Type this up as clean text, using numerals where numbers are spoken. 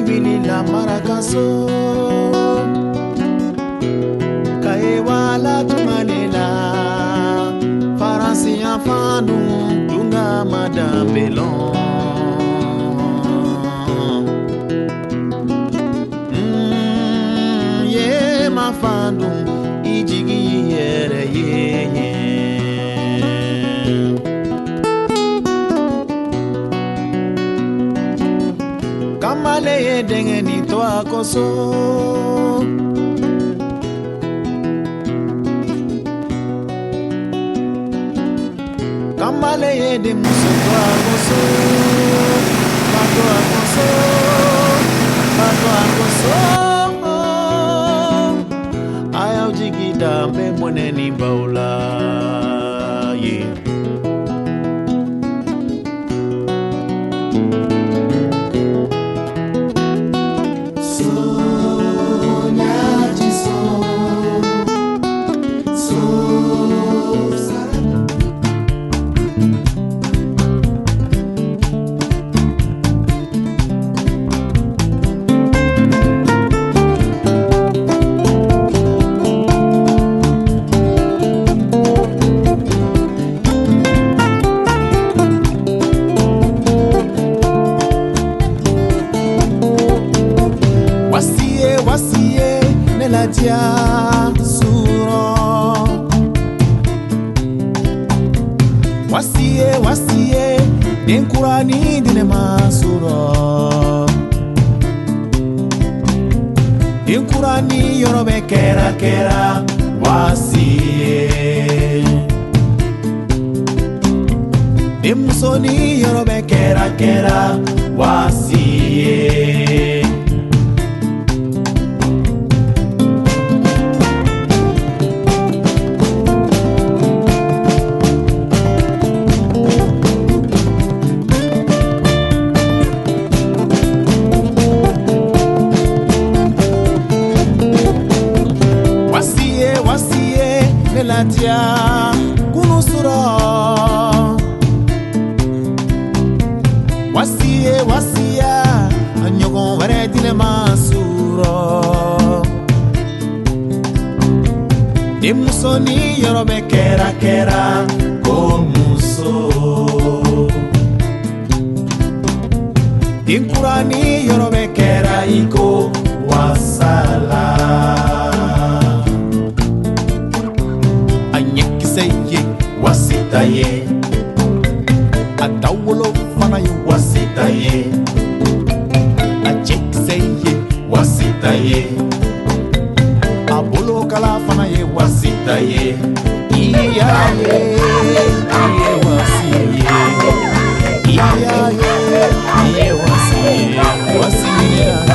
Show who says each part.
Speaker 1: wili la marakaso kae wala tumalela faransi afanu dunga madambelon ye mafandu ijigi yere ye kamale ye dengeni to akoso kamale ye de muso to akoso pato akoso ayaw jigida mbe moneni baula ye wasiye ne la dia suro wasiye den kurani dine masuro den kurani yorobe kera wasiye den musoni yorobe kera wasiye latia kunusuro wasiya anyogon ware dine masuro demusoni yorobe kera ko muso dinkurani yorobe kera iko wasala wasitaye adawolo fana ye wasitaye ajekiseye wasitaye abolo kala fana ye wasitaye iyaye iye wasiye iyaye iye wasiye